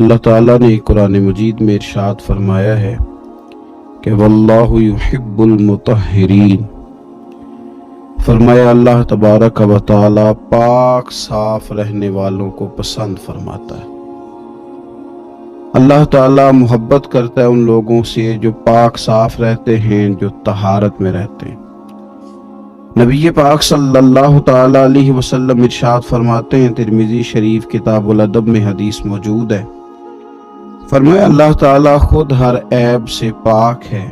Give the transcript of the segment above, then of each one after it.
اللہ تعالیٰ نے قرآن مجید میں ارشاد فرمایا ہے کہ واللہ یحب المطہرین، فرمایا اللہ تبارک و تعالی پاک صاف رہنے والوں کو پسند فرماتا ہے۔ اللہ تعالیٰ محبت کرتا ہے ان لوگوں سے جو پاک صاف رہتے ہیں، جو طہارت میں رہتے ہیں۔ نبی پاک صلی اللہ تعالی علیہ وسلم ارشاد فرماتے ہیں، ترمذی شریف کتاب الادب میں حدیث موجود ہے، فرمایا اللہ تعالیٰ خود ہر عیب سے پاک ہے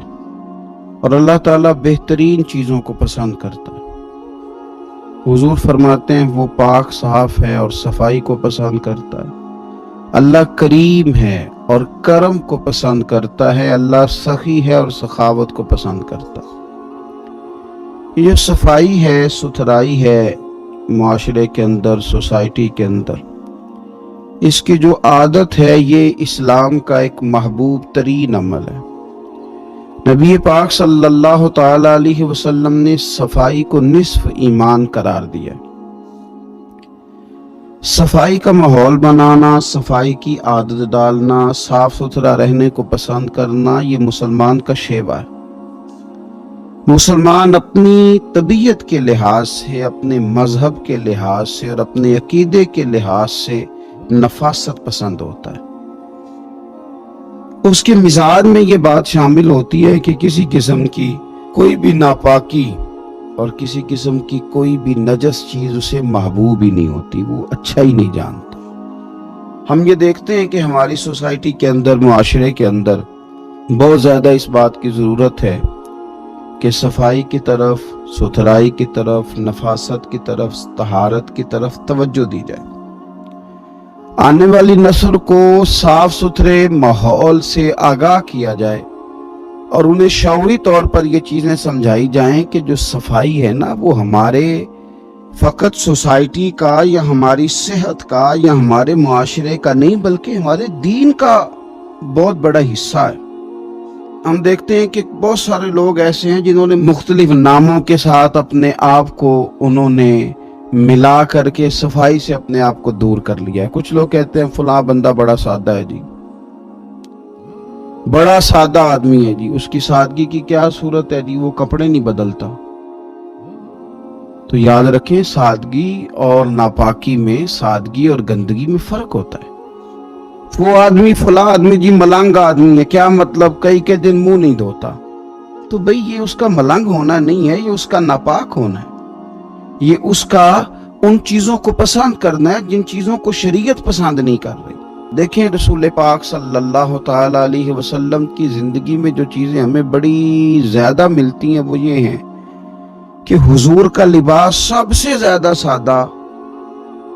اور اللہ تعالیٰ بہترین چیزوں کو پسند کرتا ہے۔ حضور فرماتے ہیں وہ پاک صاف ہے اور صفائی کو پسند کرتا ہے۔ اللہ کریم ہے اور کرم کو پسند کرتا ہے۔ اللہ سخی ہے اور سخاوت کو پسند کرتا ہے۔ یہ صفائی ہے، ستھرائی ہے معاشرے کے اندر، سوسائٹی کے اندر، اس کی جو عادت ہے یہ اسلام کا ایک محبوب ترین عمل ہے۔ نبی پاک صلی اللہ تعالی علیہ وسلم نے صفائی کو نصف ایمان قرار دیا۔ صفائی کا ماحول بنانا، صفائی کی عادت ڈالنا، صاف ستھرا رہنے کو پسند کرنا، یہ مسلمان کا شیوا ہے۔ مسلمان اپنی طبیعت کے لحاظ سے، اپنے مذہب کے لحاظ سے اور اپنے عقیدے کے لحاظ سے نفاست پسند ہوتا ہے۔ اس کے مزاج میں یہ بات شامل ہوتی ہے کہ کسی قسم کی کوئی بھی ناپاکی اور کسی قسم کی کوئی بھی نجس چیز اسے محبوب ہی نہیں ہوتی، وہ اچھا ہی نہیں جانتا۔ ہم یہ دیکھتے ہیں کہ ہماری سوسائٹی کے اندر، معاشرے کے اندر بہت زیادہ اس بات کی ضرورت ہے کہ صفائی کی طرف، ستھرائی کی طرف، نفاست کی طرف، طہارت کی طرف توجہ دی جائے۔ آنے والی نسل کو صاف ستھرے ماحول سے آگاہ کیا جائے اور انہیں شعوری طور پر یہ چیزیں سمجھائی جائیں کہ جو صفائی ہے نا، وہ ہمارے فقط سوسائٹی کا یا ہماری صحت کا یا ہمارے معاشرے کا نہیں، بلکہ ہمارے دین کا بہت بڑا حصہ ہے۔ ہم دیکھتے ہیں کہ بہت سارے لوگ ایسے ہیں جنہوں نے مختلف ناموں کے ساتھ اپنے آپ کو انہوں نے ملا کر کے صفائی سے اپنے آپ کو دور کر لیا ہے۔ کچھ لوگ کہتے ہیں فلاں بندہ بڑا سادہ ہے جی، بڑا سادہ آدمی ہے جی، اس کی سادگی کی کیا صورت ہے جی، وہ کپڑے نہیں بدلتا۔ تو یاد رکھیں، سادگی اور ناپاکی میں، سادگی اور گندگی میں فرق ہوتا ہے۔ وہ آدمی فلاں آدمی جی ملنگ آدمی ہے، کیا مطلب کئی کے دن منہ نہیں دھوتا؟ تو بھئی یہ اس کا ملنگ ہونا نہیں ہے، یہ اس کا ناپاک ہونا ہے۔ یہ اس کا ان چیزوں کو پسند کرنا ہے جن چیزوں کو شریعت پسند نہیں کر رہی۔ دیکھیں رسول پاک صلی اللہ تعالی علیہ وسلم کی زندگی میں جو چیزیں ہمیں بڑی زیادہ ملتی ہیں وہ یہ ہیں کہ حضور کا لباس سب سے زیادہ سادہ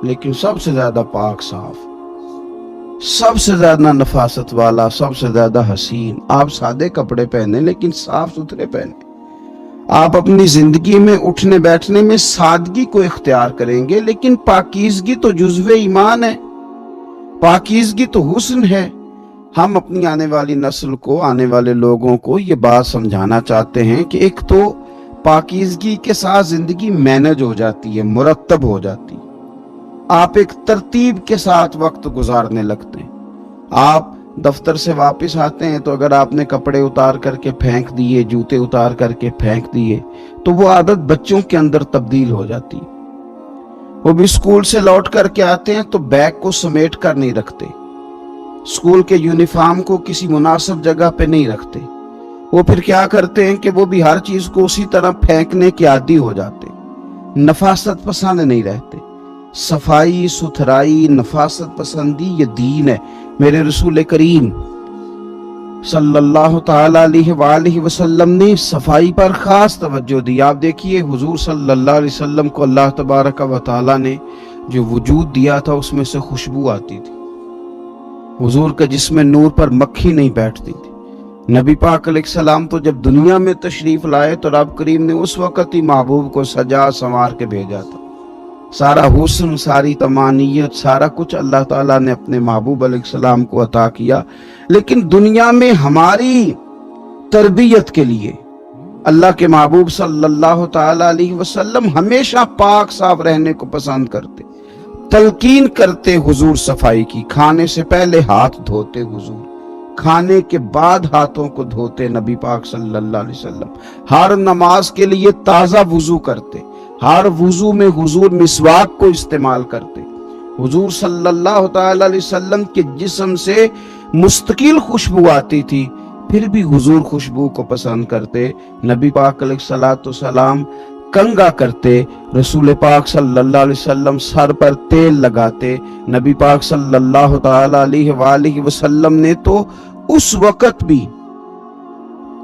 لیکن سب سے زیادہ پاک صاف، سب سے زیادہ نفاست والا، سب سے زیادہ حسین۔ آپ سادے کپڑے پہنے لیکن صاف ستھرے پہنے۔ آپ اپنی زندگی میں اٹھنے بیٹھنے میں سادگی کو اختیار کریں گے، لیکن پاکیزگی تو جزو ایمان ہے، پاکیزگی تو حسن ہے۔ ہم اپنی آنے والی نسل کو، آنے والے لوگوں کو یہ بات سمجھانا چاہتے ہیں کہ ایک تو پاکیزگی کے ساتھ زندگی مینج ہو جاتی ہے، مرتب ہو جاتی ہے۔ آپ ایک ترتیب کے ساتھ وقت گزارنے لگتے ہیں۔ آپ دفتر سے واپس آتے ہیں تو اگر آپ نے کپڑے اتار کر کے پھینک دیے، جوتے اتار کر کے پھینک دیے، تو وہ عادت بچوں کے اندر تبدیل ہو جاتی ہے۔ وہ بھی اسکول سے لوٹ کر کے آتے ہیں تو بیگ کو سمیٹ کر نہیں رکھتے، اسکول کے یونیفارم کو کسی مناسب جگہ پہ نہیں رکھتے۔ وہ پھر کیا کرتے ہیں کہ وہ بھی ہر چیز کو اسی طرح پھینکنے کے عادی ہو جاتے، نفاست پسند نہیں رہتے۔ صفائی، ستھرائی، نفاست پسندی یہ دین ہے۔ میرے رسول کریم صلی اللہ تعالی علیہ وآلہ وسلم نے صفائی پر خاص توجہ دی۔ آپ دیکھیے حضور صلی اللہ علیہ وسلم کو اللہ تبارک و تعالی نے جو وجود دیا تھا اس میں سے خوشبو آتی تھی۔ حضور کا جسم نور پر مکھی نہیں بیٹھتی تھی۔ نبی پاک علیہ السلام تو جب دنیا میں تشریف لائے تو رب کریم نے اس وقت ہی محبوب کو سجا سنوار کے بھیجا تھا۔ سارا حسن، ساری تمانیت، سارا کچھ اللہ تعالیٰ نے اپنے محبوب علیہ السلام کو عطا کیا، لیکن دنیا میں ہماری تربیت کے لیے اللہ کے محبوب صلی اللہ تعالی علیہ وسلم ہمیشہ پاک صاف رہنے کو پسند کرتے، तलकीन करते हुजूर सफाई की। खाने से पहले हाथ धोते हुजूर, खाने के बाद हाथों को धोते नबी पाक सल्लल्लाहु अलैहि वसल्लम। हर नमाज के लिए ताज़ा वुजू करते, हर वुजू में हुजूर मिसवाक को इस्तेमाल करते। हुजूर सल्लल्लाहु ताला अलैहि वसल्लम के जिस्म से मुस्तकिल खुशबू आती थी, फिर भी हुजूर खुशबू को पसंद करते। नबी पाक अलैहिस्सलातु सलाम कंघा करते, रसूल पाक सल्लल्लाहु अलैहि वसल्लम सर पर तेल लगाते। नबी पाक सल्लल्लाहु ताला अलैहि वसल्लम ने तो उस वक़्त भी,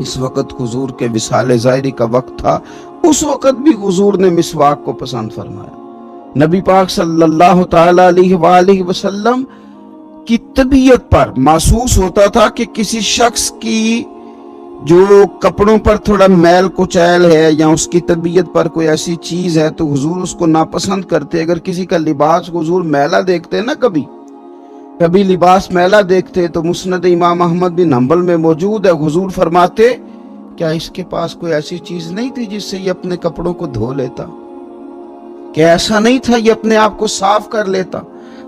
इस वक़्त हुजूर के विसाले ज़ाहिरी का वक्त था, उस वक़्त भी हुजूर ने मिसवाक को पसंद फरमाया। नबी पाक सल्लल्लाहु ताला अलैहि वसल्लम की तबीयत पर महसूस होता था कि किसी शख्स की जो कपड़ों पर थोड़ा मैल कुचैल है या उसकी तबीयत पर कोई ऐसी चीज है तो हुजूर उसको नापसंद करते। अगर किसी का लिबास हुजूर मैला देखते ना, कभी लिबास मैला देखते, तो मुस्नद इमाम अहमद बिन हंबल में मौजूद है, हुजूर फरमाते क्या इसके पास कोई ऐसी चीज नहीं थी जिससे ये अपने कपड़ों को धो लेता? क्या ऐसा नहीं था ये अपने आप को साफ कर लेता?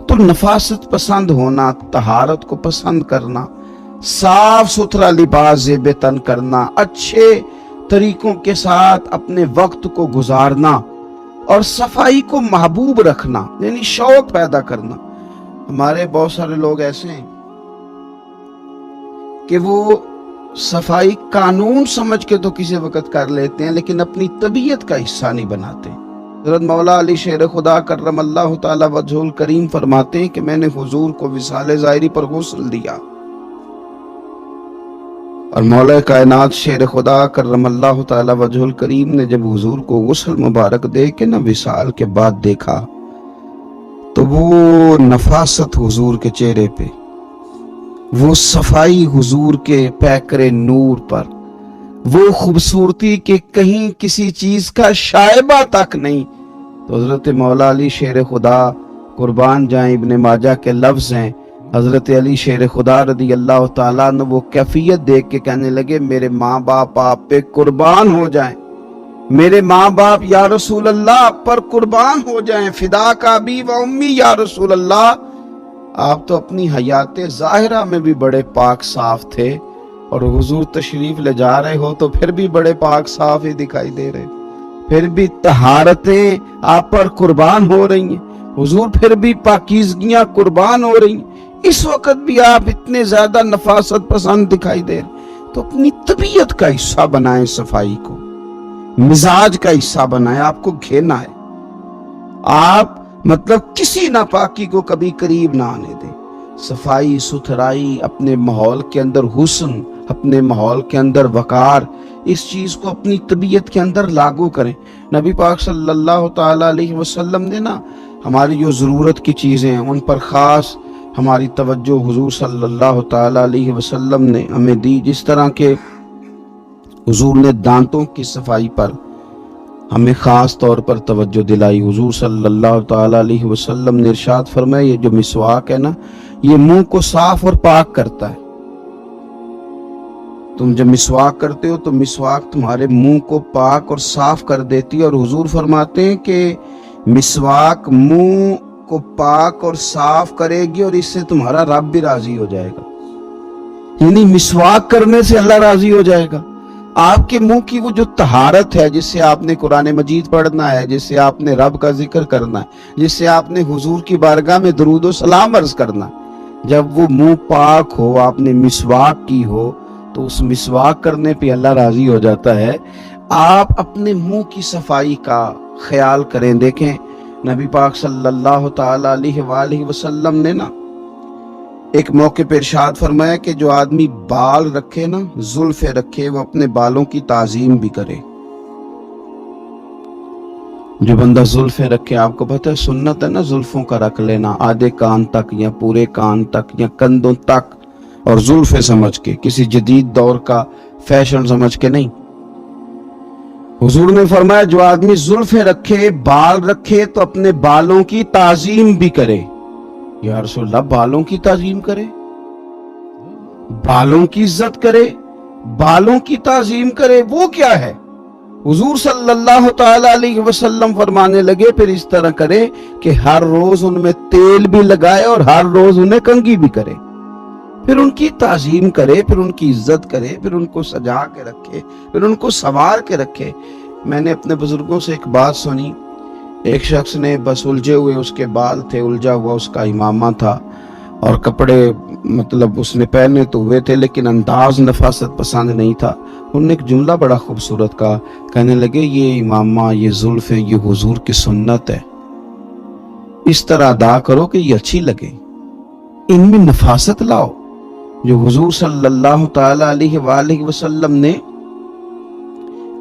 तो नफासत पसंद होना, तहारत को पसंद करना, साफ सुथरा लिबास ज़ेब तन करना, अच्छे तरीकों के साथ अपने वक्त को गुजारना और सफाई को महबूब रखना, यानी शौक पैदा करना। हमारे बहुत सारे लोग ऐसे हैं कि वो सफाई कानून समझ के तो किसी वक्त कर लेते हैं, लेकिन अपनी तबीयत का हिस्सा नहीं बनाते। हज़रत मौला अली शेर खुदा करमल्लाहु ताला वजहुल करीम फरमाते हैं कि मैंने हुजूर को विसाले ज़ाहिरी पर गुस्ल दिया और मौला कायनात शेर खुदा करमल्लाहु ताला वजहुल करीम ने जब हुजूर को गुस्ल मुबारक दे के ना विसाल के बाद देखा तो वो नफासत हुजूर के चेहरे पे, वो सफाई हुजूर के पैकरे नूर पर, वो खूबसूरती के कहीं किसी चीज का शायबा तक नहीं। तो हजरत मौला अली शेर खुदा कुर्बान जाए, इब्ने माजा के लफ्ज हैं, हजरत अली शेर खुदा रदी अल्लाह ताला ने वो कैफियत देख के कहने लगे मेरे माँ बाप आप पे कुर्बान हो जाएं, मेरे माँ बाप या रसूल अल्लाह आप पर कुर्बान हो जाएं, फिदा का भी व उम्मी या रसूल अल्लाह। आप तो अपनी हयात ज़ाहिरा में भी बड़े पाक साफ थे और हुजूर तशरीफ ले जा रहे हो तो फिर भी बड़े पाक साफ ही दिखाई दे रहे, फिर भी तहारतें आप पर कुर्बान हो रही हैं, हुजूर फिर भी पाकीज़गियां कुर्बान हो रही हैं, इस वक्त भी आप इतने ज्यादा नफासत पसंद दिखाई दे रहे। तो अपनी तबीयत का हिस्सा बनाएं, सफाई को मिजाज का हिस्सा बनाएं। आपको घेरना है, आप मतलब किसी नापाकी को कभी करीब ना आने दें। सफाई सुथराई, अपने माहौल के अंदर हुस्न, अपने माहौल के अंदर वकार, इस चीज को अपनी तबीयत के अंदर लागू करें। नबी पाक सल्लल्लाहु ताला अलैहि वसल्लम ने ना हमारी जो जरूरत की चीजें हैं उन पर खास हमारी तवज्जो हुजूर सल्लल्लाहु ताला अलैहि वसल्लम ने हमें दी। जिस तरह के हुजूर ने दांतों की सफाई पर हमें खास तौर पर तवज्जो दिलाई। हुजूर सल्लल्लाहु ताला अलैहि वसल्लम ने इरशाद फरमाया ये जो मिसवाक है ना, ये मुंह को साफ और पाक करता है। तुम जब मिसवाक करते हो तो मिसवाक तुम्हारे मुंह को पाक और साफ कर देती है। और हुजूर फरमाते हैं कि मिसवाक मुंह को पाक और साफ करेगी और इससे तुम्हारा रब भी राजी हो जाएगा, यानी मिसवाक करने से अल्लाह राजी हो जाएगा। आपके मुंह की वो जो तहारत है, जिससे आपने कुरान मजीद पढ़ना है, जिससे आपने रब का जिक्र करना है, जिससे आपने हुजूर की बारगाह में दरूद व सलाम अर्ज करना है, जब वो मुंह पाक हो, आपने मिसवाक की हो, तो उस मिसवाक करने पे अल्लाह राजी हो जाता है। आप अपने मुंह की सफाई का ख्याल करें। देखें नबी पाक सल्लल्लाहु ताला अलैहि वसल्लम ने ना एक मौके पर इरशाद फरमाया कि जो आदमी बाल रखे ना, जुल्फे रखे, वो अपने बालों की ताजीम भी करे। जो बंदा जुल्फे रखे, आपको पता है सुन्नत है ना जुल्फों का रख लेना, आधे कान तक या पूरे कान तक या कंधों तक, और जुल्फे समझ के, किसी जदीद दौर का फैशन समझ के नहीं। हुजूर ने फरमाया जो आदमी जुल्फे रखे, बाल रखे, तो अपने बालों की ताजीम भी करे। या रसूलल्लाह बालों की ताजीम करे, बालों की इज्जत करे, बालों की ताजीम करे, वो क्या है? हुजूर सल्लल्लाहु ताला अलैहि वसल्लम फरमाने लगे फिर इस तरह करे कि हर रोज उनमें तेल भी लगाए और हर रोज उन्हें कंघी भी करे, फिर उनकी ताजीम करे, फिर उनकी इज्जत करे, फिर उनको सजा के रखे, फिर उनको संवार के रखे। मैंने अपने बुजुर्गों से एक बात सुनी, एक शख्स ने बस उलझे हुए उसके बाल थे, उलझा हुआ उसका इमामा था और कपड़े मतलब उसने पहने तो हुए थे लेकिन अंदाज नफासत पसंद नहीं था। उन्होंने एक जुमला बड़ा खूबसूरत कहा, कहने लगे ये इमामा, ये जुल्फ है, ये हुजूर की सुन्नत है, इस तरह अदा करो कि ये अच्छी लगे, इनमें नफासत लाओ। जो हुजूर सल्लल्लाहु ताला अलैहि वसल्लम ने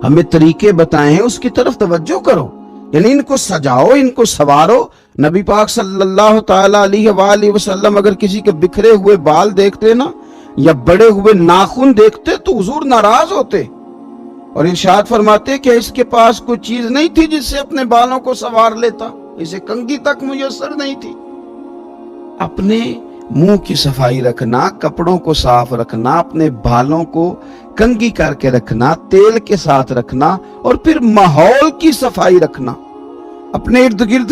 हमें तरीके बताए हैं उसकी तरफ तवज्जो करो, यानी इनको सजाओ, इनको सवारो। नबी पाक सल्लल्लाहु ताला अलैहि वसल्लम अगर किसी के बिखरे हुए बाल देखते ना या बड़े हुए नाखून देखते तो हुजूर नाराज होते और इरशाद फरमाते कि इसके पास कोई चीज नहीं थी जिससे अपने बालों को संवार लेता, इसे कंघी तक मुयस्सर नहीं थी। अपने मुंह की सफाई रखना, कपड़ों को साफ रखना, अपने बालों को कंघी करके रखना, तेल के साथ रखना और फिर माहौल की सफाई रखना, अपने इर्द गिर्द